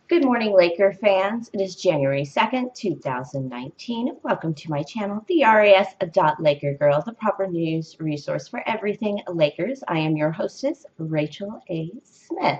Good morning, Laker fans. It is January 2nd, 2019. Welcome to my channel, the RAS.Laker Girl, the proper news resource for everything Lakers. I am your hostess, Rachel A. Smith.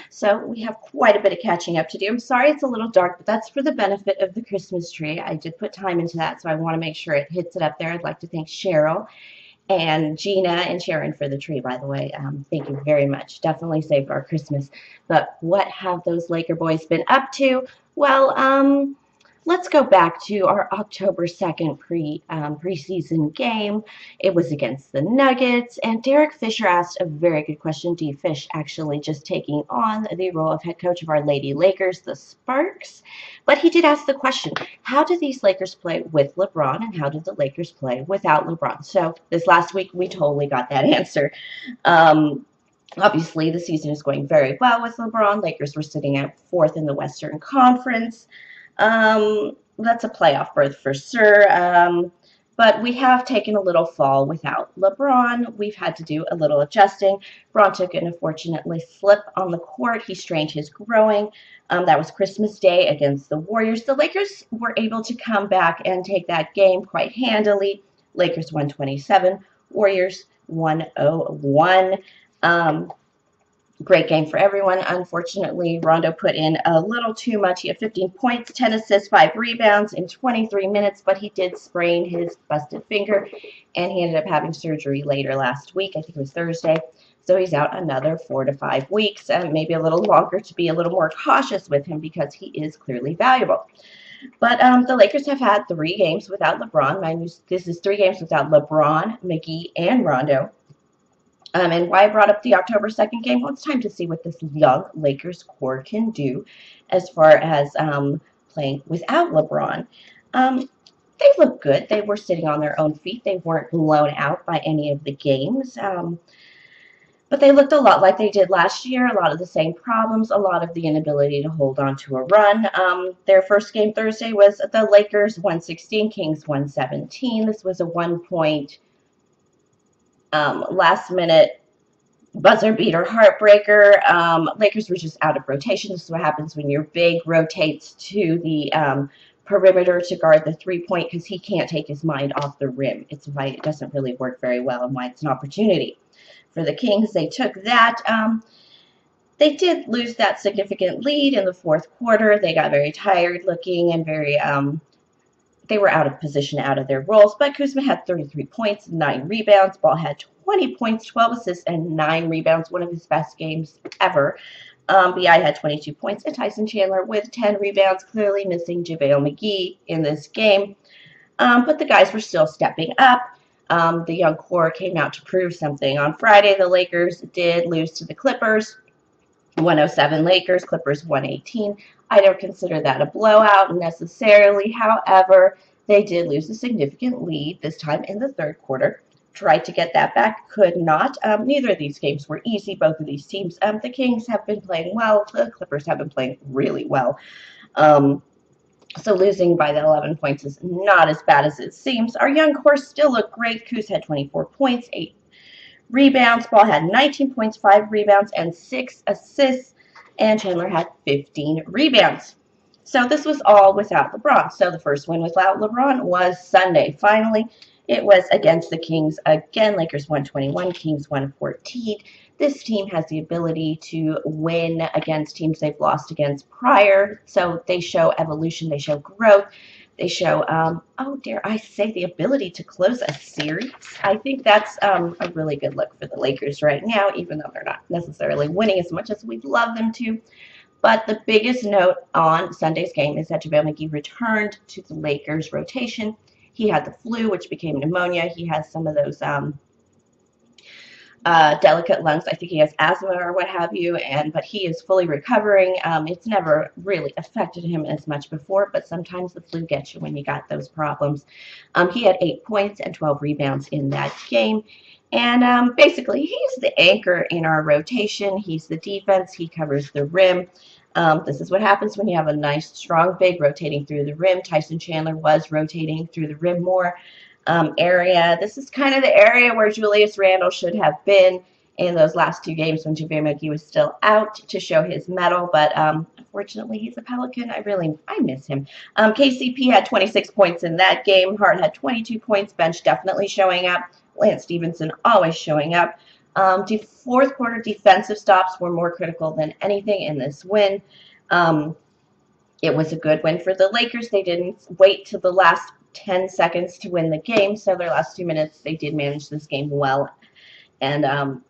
So we have quite a bit of catching up to do. I'm sorry it's a little dark, but that's for the benefit of the Christmas tree. I did put time into that, so I want to make sure it hits it up there. I'd like to thank Cheryl and Gina and Sharon for the tree, by the way. Thank you very much. Definitely saved our Christmas. But what have those Laker boys been up to? Well, let's go back to our October 2nd preseason game. It was against the Nuggets, and Derek Fisher asked a very good question. D. Fish actually just taking on the role of head coach of our Lady Lakers, the Sparks. But he did ask the question, how do these Lakers play with LeBron, and how do the Lakers play without LeBron? So this last week, we totally got that answer. Obviously, the season is going very well with LeBron. Lakers were sitting at 4th in the Western Conference. That's a playoff berth for sure. But we have taken a little fall without LeBron. We've had to do a little adjusting. Bron took an unfortunately slip on the court. He strained his groin. That was Christmas Day against the Warriors. The Lakers were able to come back and take that game quite handily. Lakers 127, Warriors 101. Great game for everyone. Unfortunately, Rondo put in a little too much. He had 15 points, 10 assists, 5 rebounds in 23 minutes, but he did sprain his busted finger, and he ended up having surgery later last week. I think it was Thursday. So he's out another 4 to 5 weeks, and maybe a little longer to be a little more cautious with him because he is clearly valuable. But the Lakers have had 3 games without LeBron. This is 3 games without LeBron, McGee, and Rondo. And why I brought up the October 2nd game? Well, it's time to see what this young Lakers core can do as far as playing without LeBron. They look good. They were sitting on their own feet. They weren't blown out by any of the games. But they looked a lot like they did last year. A lot of the same problems, a lot of the inability to hold on to a run. Their first game Thursday was the Lakers 116, Kings 117. This was a 1-point last minute buzzer beater heartbreaker. Lakers were just out of rotation. This is what happens when your big rotates to the perimeter to guard the 3-point because he can't take his mind off the rim. It's why it doesn't really work very well and why it's an opportunity. For the Kings, they took that. They did lose that significant lead in the 4th quarter. They got very tired looking and very they were out of position, out of their roles, but Kuzma had 33 points, 9 rebounds. Ball had 20 points, 12 assists, and 9 rebounds, one of his best games ever. BI had 22 points, and Tyson Chandler with 10 rebounds, clearly missing JaVale McGee in this game. But the guys were still stepping up. The young core came out to prove something. On Friday, the Lakers did lose to the Clippers. 107 Lakers, Clippers 118. I don't consider that a blowout necessarily. However, they did lose a significant lead this time in the 3rd quarter. Tried to get that back, could not. Neither of these games were easy, both of these teams. The Kings have been playing well. The Clippers have been playing really well. So losing by the 11 points is not as bad as it seems. Our young core still look great. Kuz had 24 points, 8 rebounds. Ball had 19 points, 5 rebounds, and 6 assists. And Chandler had 15 rebounds. So this was all without LeBron. So the first win without LeBron was Sunday. Finally, it was against the Kings again. Lakers 121, Kings 114. This team has the ability to win against teams they've lost against prior. So they show evolution. They show growth. They show, oh, dare I say, the ability to close a series. I think that's a really good look for the Lakers right now, even though they're not necessarily winning as much as we'd love them to. But the biggest note on Sunday's game is that JaVale McGee returned to the Lakers rotation. He had the flu, which became pneumonia. He has some of those delicate lungs. I think he has asthma or what have you, but he is fully recovering. It's never really affected him as much before, but sometimes the flu gets you when you got those problems. He had 8 points and 12 rebounds in that game. And basically, he's the anchor in our rotation. He's the defense. He covers the rim. This is what happens when you have a nice, strong big rotating through the rim. Tyson Chandler was rotating through the rim more. Area. This is kind of the area where Julius Randle should have been in those last 2 games when JaVale McGee was still out to show his mettle, but unfortunately, he's a Pelican. I miss him. KCP had 26 points in that game. Hart had 22 points. Bench definitely showing up. Lance Stevenson always showing up. The fourth quarter defensive stops were more critical than anything in this win. It was a good win for the Lakers. They didn't wait till the last 10 seconds to win the game, so their last 2 minutes, they did manage this game well. And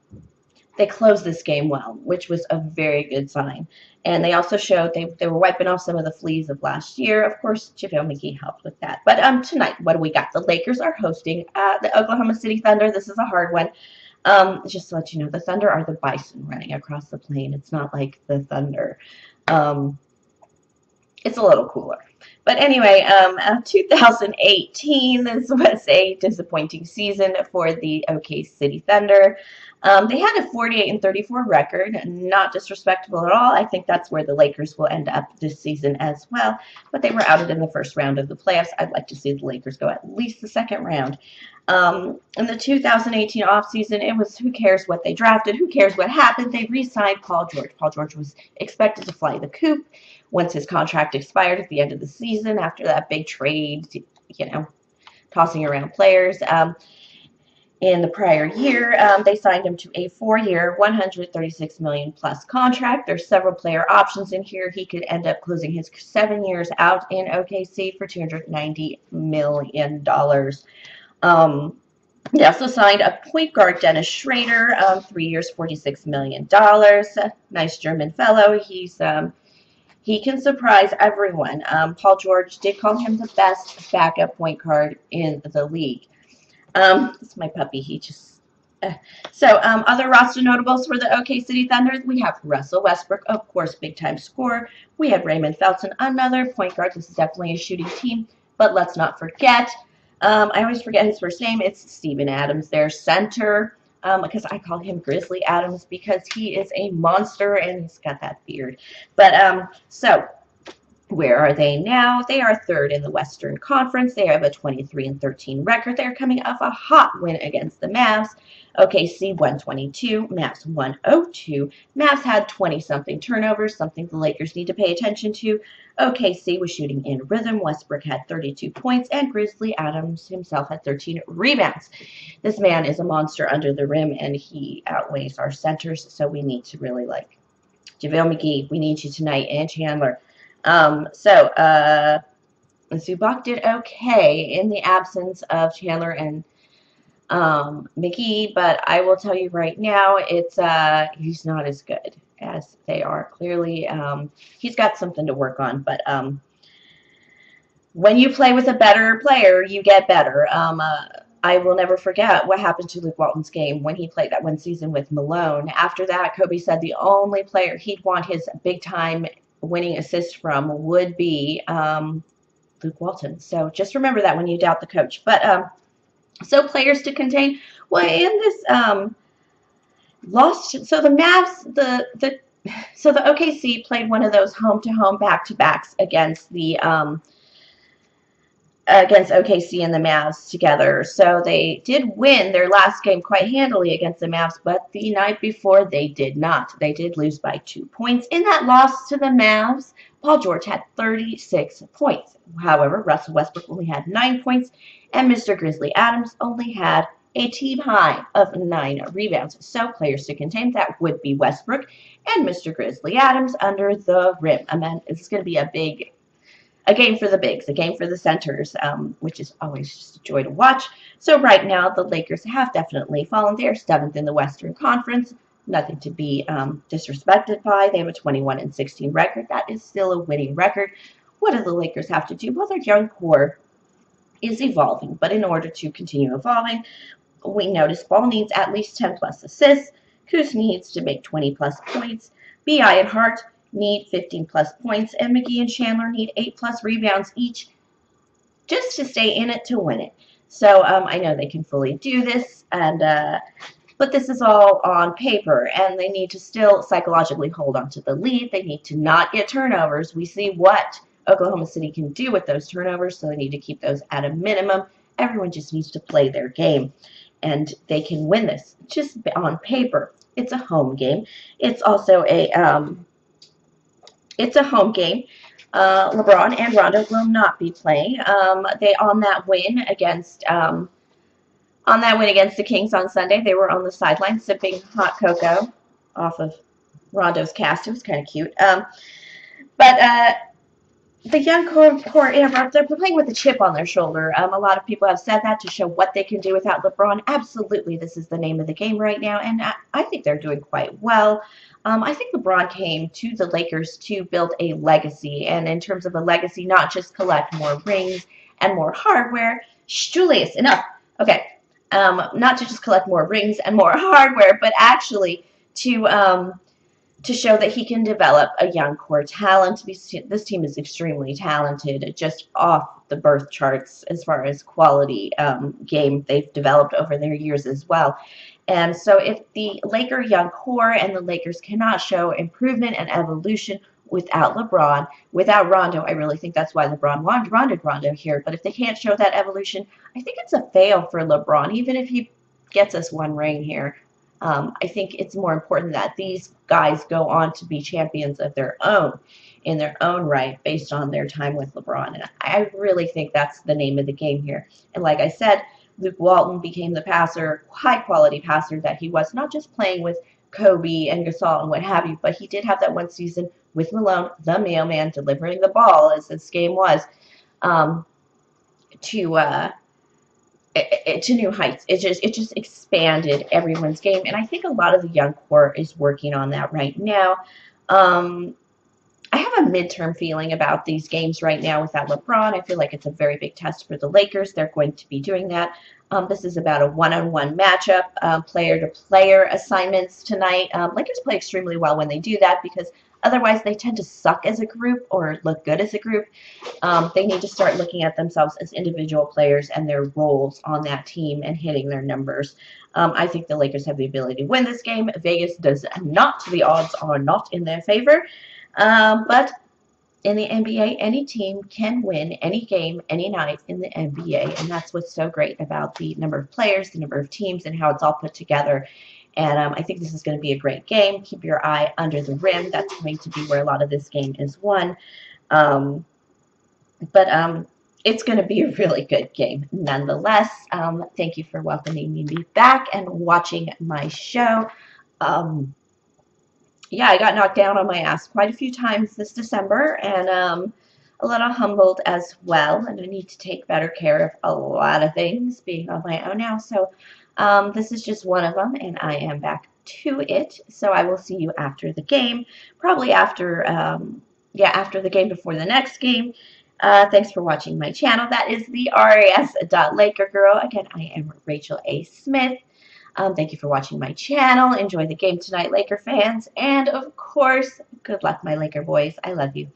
they closed this game well, which was a very good sign. And they also showed they were wiping off some of the fleas of last year. Of course, JaVale McGee helped with that. But tonight, what do we got? The Lakers are hosting the Oklahoma City Thunder. This is a hard one. Just to let you know, the Thunder are the bison running across the plain. It's not like the Thunder. It's a little cooler. But anyway, 2018, this was a disappointing season for the OK City Thunder. They had a 48-34 record, not disrespectful at all. I think that's where the Lakers will end up this season as well. But they were outed in the first round of the playoffs. I'd like to see the Lakers go at least the second round. In the 2018 offseason, it was who cares what they drafted, who cares what happened. They re-signed Paul George. Paul George was expected to fly the coop once his contract expired at the end of the season after that big trade, tossing around players. In the prior year, they signed him to a 4-year, $136 million plus contract. There's several player options in here. He could end up closing his 7 years out in OKC for $290 million. They also signed a point guard, Dennis Schrader, 3 years, $46 million. Nice German fellow. He can surprise everyone. Paul George did call him the best backup point guard in the league. It's my puppy. He just. Other roster notables for the OK City Thunder, we have Russell Westbrook, of course, big-time scorer. We have Raymond Felton, another point guard. This is definitely a shooting team, but let's not forget. I always forget his first name. It's Steven Adams, their center, because I call him Grizzly Adams because he is a monster and he's got that beard. But where are they now? They are third in the Western Conference. They have a 23-13 record. They're coming off a hot win against the Mavs. OKC 122, Mavs 102. Mavs had 20-something turnovers, something the Lakers need to pay attention to. OKC was shooting in rhythm. Westbrook had 32 points, and Grizzly Adams himself had 13 rebounds. This man is a monster under the rim, and he outweighs our centers, so we need to really like JaVale McGee. We need you tonight, and Chandler. Zubac did okay in the absence of Chandler and McGee, but I will tell you right now, he's not as good as they are. Clearly, he's got something to work on, but when you play with a better player, you get better. I will never forget what happened to Luke Walton's game when he played that one season with Malone. After that, Kobe said the only player he'd want his big-time winning assist from would be Luke Walton. So just remember that when you doubt the coach. But so players to contain. Well, in this so the Mavs, so the OKC played one of those home-to-home back-to-backs against the against OKC and the Mavs together. So they did win their last game quite handily against the Mavs, but the night before they did not. They did lose by 2 points. In that loss to the Mavs, Paul George had 36 points. However, Russell Westbrook only had 9 points, and Mr. Grizzly Adams only had a team high of 9 rebounds. So players to contain, that would be Westbrook and Mr. Grizzly Adams under the rim. And then it's going to be a game for the bigs, a game for the centers, which is always just a joy to watch. So right now, the Lakers have definitely fallen. They are 7th in the Western Conference. Nothing to be disrespected by. They have a 21-16 record. That is still a winning record. What do the Lakers have to do? Well, their young core is evolving, but in order to continue evolving, we notice Ball needs at least 10-plus assists. Kuz needs to make 20-plus points. B.I. and Hart need 15-plus points, and McGee and Chandler need 8-plus rebounds each just to stay in it to win it. So I know they can fully do this, and but this is all on paper, and they need to still psychologically hold on to the lead. They need to not get turnovers. We see what Oklahoma City can do with those turnovers, so they need to keep those at a minimum. Everyone just needs to play their game, and they can win this just on paper. It's a home game. It's also a it's a home game. LeBron and Rondo will not be playing. They on that win against the Kings on Sunday, they were on the sideline sipping hot cocoa off of Rondo's cast. It was kind of cute. But the young core, they're playing with a chip on their shoulder. A lot of people have said that to show what they can do without LeBron. Absolutely, this is the name of the game right now, and I think they're doing quite well. I think LeBron came to the Lakers to build a legacy, and in terms of a legacy, not just collect more rings and more hardware. Shh, Julius, enough. Okay, not to just collect more rings and more hardware, but actually to show that he can develop a young core talent. This team is extremely talented, just off the birth charts as far as quality game they've developed over their years as well. And so if the Laker young core and the Lakers cannot show improvement and evolution without LeBron, without Rondo, I really think that's why LeBron wanted Rondo here. But if they can't show that evolution, I think it's a fail for LeBron, even if he gets us one ring here. I think it's more important that these guys go on to be champions of their own, in their own right, based on their time with LeBron. And I really think that's the name of the game here. And like I said, Luke Walton became the passer, high-quality passer that he was, not just playing with Kobe and Gasol and what have you, but he did have that one season with Malone, the mailman, delivering the ball, as this game was, to new heights. It just expanded everyone's game, and I think a lot of the young core is working on that right now. I have a midterm feeling about these games right now without LeBron. I feel like it's a very big test for the Lakers. They're going to be doing that. This is about a one-on-one matchup, player-to-player assignments tonight. Lakers play extremely well when they do that because otherwise they tend to suck as a group or look good as a group. They need to start looking at themselves as individual players and their roles on that team and hitting their numbers. I think the Lakers have the ability to win this game. Vegas does not. The odds are not in their favor. But in the NBA, any team can win any game, any night in the NBA. And that's what's so great about the number of players, the number of teams, and how it's all put together. And I think this is going to be a great game. Keep your eye under the rim. That's going to be where a lot of this game is won. But it's going to be a really good game nonetheless. Thank you for welcoming me back and watching my show. Yeah, I got knocked down on my ass quite a few times this December, and a little humbled as well, and I need to take better care of a lot of things being on my own now. So this is just one of them, and I am back to it. So I will see you after the game, probably after the game before the next game. Thanks for watching my channel. That is the RAS.LakerGirl. Again, I am Rachel A. Smith. Thank you for watching my channel. Enjoy the game tonight, Laker fans. And, of course, good luck, my Laker boys. I love you.